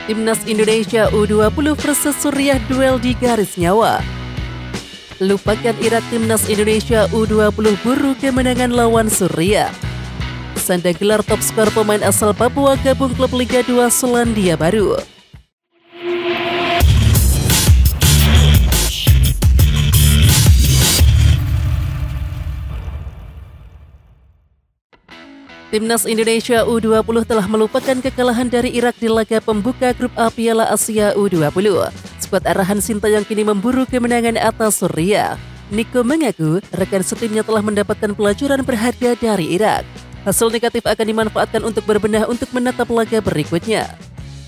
Timnas Indonesia U20 versus Suriah duel di garis nyawa. Lupakan Irak, Timnas Indonesia U20 buru kemenangan lawan Suriah. Sanda gelar top skor pemain asal Papua gabung klub Liga 2 Selandia Baru. Timnas Indonesia U20 telah melupakan kekalahan dari Irak di laga pembuka grup A Piala Asia U20. Skuad arahan Sintayong kini memburu kemenangan atas Suriah. Niko mengaku rekan setimnya telah mendapatkan pelajaran berharga dari Irak. Hasil negatif akan dimanfaatkan untuk berbenah untuk menatap laga berikutnya.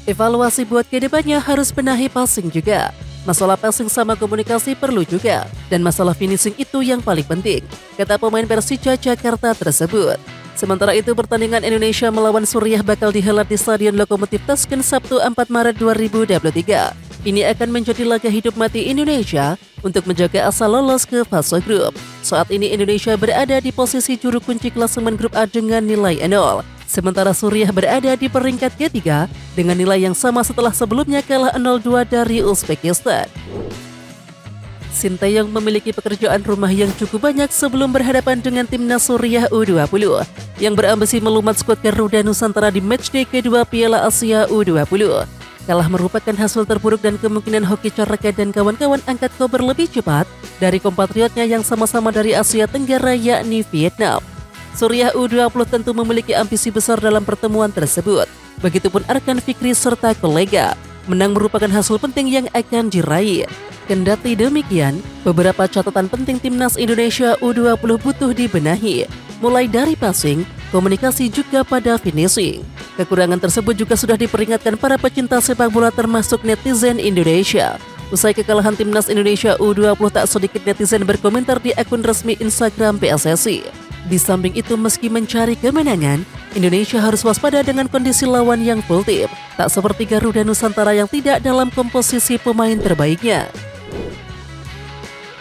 Evaluasi buat kedepannya harus benahi passing juga. Masalah passing sama komunikasi perlu juga. Dan masalah finishing itu yang paling penting, kata pemain Persija Jakarta tersebut. Sementara itu, pertandingan Indonesia melawan Suriah bakal dihelat di Stadion Lokomotif Tashkent Sabtu 4 Maret 2023. Ini akan menjadi laga hidup mati Indonesia untuk menjaga asa lolos ke fase grup. Saat ini Indonesia berada di posisi juru kunci klasemen grup A dengan nilai 0. Sementara Suriah berada di peringkat ketiga dengan nilai yang sama setelah sebelumnya kalah 0-2 dari Uzbekistan. Sintayong memiliki pekerjaan rumah yang cukup banyak sebelum berhadapan dengan timnas Suriah U20 yang berambisi melumat skuad Garuda Nusantara di matchday kedua Piala Asia U20. Kalah merupakan hasil terburuk dan kemungkinan Hoki Caraka dan kawan-kawan angkat kober lebih cepat dari kompatriotnya yang sama-sama dari Asia Tenggara yakni Vietnam. Suriah U20 tentu memiliki ambisi besar dalam pertemuan tersebut. Begitupun Arkan Fikri serta kolega. Menang merupakan hasil penting yang akan diraih. Kendati demikian, beberapa catatan penting Timnas Indonesia U20 butuh dibenahi, mulai dari passing, komunikasi juga pada finishing. Kekurangan tersebut juga sudah diperingatkan para pecinta sepak bola termasuk netizen Indonesia. Usai kekalahan Timnas Indonesia U20, tak sedikit netizen berkomentar di akun resmi Instagram PSSI. Di samping itu, meski mencari kemenangan, Indonesia harus waspada dengan kondisi lawan yang full tim, tak seperti Garuda Nusantara yang tidak dalam komposisi pemain terbaiknya.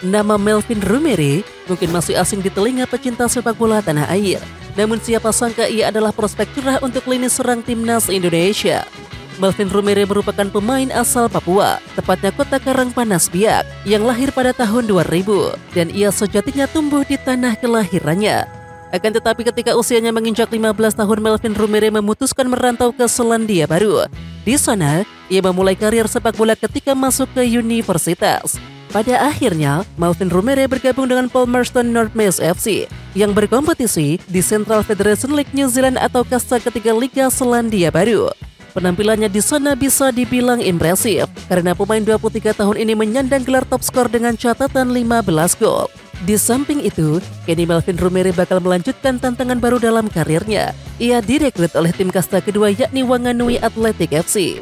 Nama Melvin Rumere mungkin masih asing di telinga pecinta sepak bola tanah air. Namun siapa sangka ia adalah prospek cerah untuk lini serang Timnas Indonesia. Melvin Rumere merupakan pemain asal Papua, tepatnya kota Karangpanas Biak, yang lahir pada tahun 2000 dan ia sejatinya tumbuh di tanah kelahirannya. Akan tetapi ketika usianya menginjak 15 tahun, Melvin Rumere memutuskan merantau ke Selandia Baru. Di sana, ia memulai karir sepak bola ketika masuk ke universitas. Pada akhirnya, Melvin Rumere bergabung dengan Palmerston North West FC yang berkompetisi di Central Federation League New Zealand atau kasta ketiga Liga Selandia Baru. Penampilannya di sana bisa dibilang impresif karena pemain 23 tahun ini menyandang gelar top skor dengan catatan 15 gol. Di samping itu, kini Melvin Rumere bakal melanjutkan tantangan baru dalam karirnya. Ia direkrut oleh tim kasta kedua yakni Wanganui Athletic FC.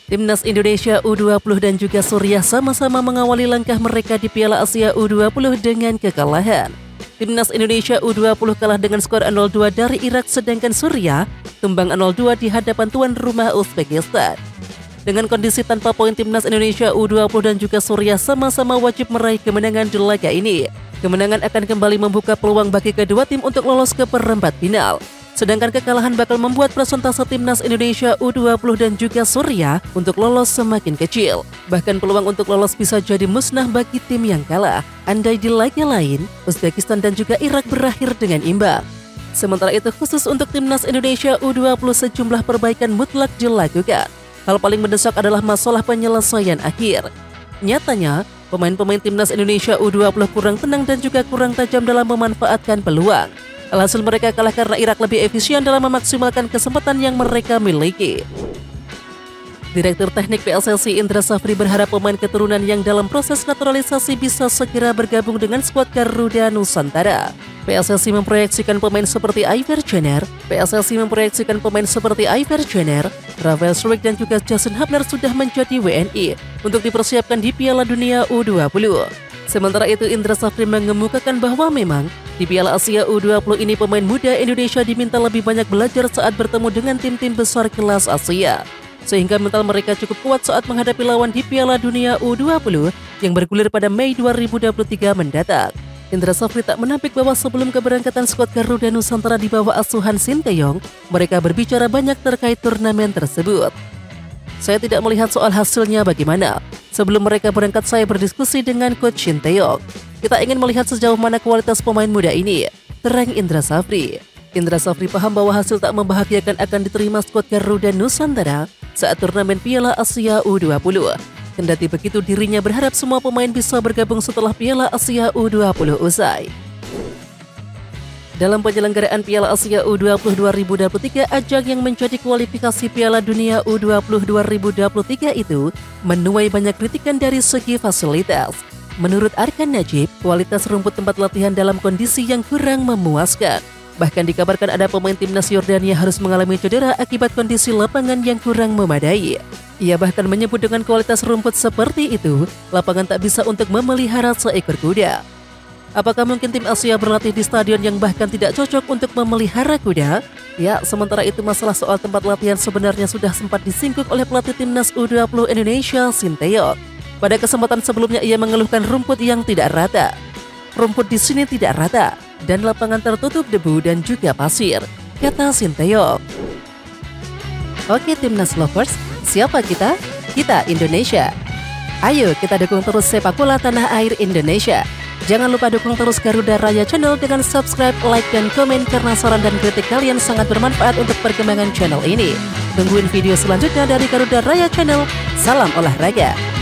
Timnas Indonesia U20 dan juga Suriah sama-sama mengawali langkah mereka di Piala Asia U20 dengan kekalahan. Timnas Indonesia U20 kalah dengan skor 0-2 dari Irak, sedangkan Suriah tumbang 0-2 di hadapan tuan rumah Uzbekistan. Dengan kondisi tanpa poin, Timnas Indonesia U20 dan juga Suriah sama-sama wajib meraih kemenangan di laga ini. Kemenangan akan kembali membuka peluang bagi kedua tim untuk lolos ke perempat final. Sedangkan kekalahan bakal membuat persentase Timnas Indonesia U20 dan juga Suriah untuk lolos semakin kecil. Bahkan peluang untuk lolos bisa jadi musnah bagi tim yang kalah andai di laga lain, Uzbekistan dan juga Irak berakhir dengan imbang. Sementara itu, khusus untuk Timnas Indonesia U20 sejumlah perbaikan mutlak dilakukan. Hal paling mendesak adalah masalah penyelesaian akhir. Nyatanya, pemain-pemain Timnas Indonesia U20 kurang tenang dan juga kurang tajam dalam memanfaatkan peluang. Alhasil mereka kalah karena Irak lebih efisien dalam memaksimalkan kesempatan yang mereka miliki. Direktur Teknik PSSI Indra Safri berharap pemain keturunan yang dalam proses naturalisasi bisa segera bergabung dengan skuad Garuda Nusantara. PSSI memproyeksikan pemain seperti Iver Jenner, Rafael Struijk dan juga Jason Hapner sudah menjadi WNI untuk dipersiapkan di Piala Dunia U20. Sementara itu, Indra Safri mengemukakan bahwa memang di Piala Asia U20 ini pemain muda Indonesia diminta lebih banyak belajar saat bertemu dengan tim-tim besar kelas Asia. Sehingga mental mereka cukup kuat saat menghadapi lawan di Piala Dunia U20 yang bergulir pada Mei 2023 mendatang. Indra Safri tak menampik bahwa sebelum keberangkatan skuad Garuda Nusantara di bawah asuhan Sintayong, mereka berbicara banyak terkait turnamen tersebut. Saya tidak melihat soal hasilnya bagaimana. Sebelum mereka berangkat, saya berdiskusi dengan Coach Shin Tae-yong. Kita ingin melihat sejauh mana kualitas pemain muda ini, terang Indra Safri. Indra Safri paham bahwa hasil tak membahagiakan akan diterima skuad Garuda Nusantara saat turnamen Piala Asia U20. Kendati begitu, dirinya berharap semua pemain bisa bergabung setelah Piala Asia U20 usai. Dalam penyelenggaraan Piala Asia U20 2023, ajang yang menjadi kualifikasi Piala Dunia U20 2023 itu menuai banyak kritikan dari segi fasilitas. Menurut Arkan Najib, kualitas rumput tempat latihan dalam kondisi yang kurang memuaskan. Bahkan dikabarkan ada pemain timnas Yordania harus mengalami cedera akibat kondisi lapangan yang kurang memadai. Ia bahkan menyebut dengan kualitas rumput seperti itu, lapangan tak bisa untuk memelihara seekor kuda. Apakah mungkin tim Asia berlatih di stadion yang bahkan tidak cocok untuk memelihara kuda? Ya, sementara itu masalah soal tempat latihan sebenarnya sudah sempat disinggung oleh pelatih timnas U20 Indonesia, Shin Tae-yong. Pada kesempatan sebelumnya ia mengeluhkan rumput yang tidak rata. Rumput di sini tidak rata dan lapangan tertutup debu dan juga pasir, kata Shin Tae-yong. Oke timnas lovers, siapa kita? Kita Indonesia. Ayo kita dukung terus sepak bola tanah air Indonesia. Jangan lupa dukung terus Garuda Raya Channel dengan subscribe, like, dan komen karena saran dan kritik kalian sangat bermanfaat untuk perkembangan channel ini. Tungguin video selanjutnya dari Garuda Raya Channel. Salam olahraga.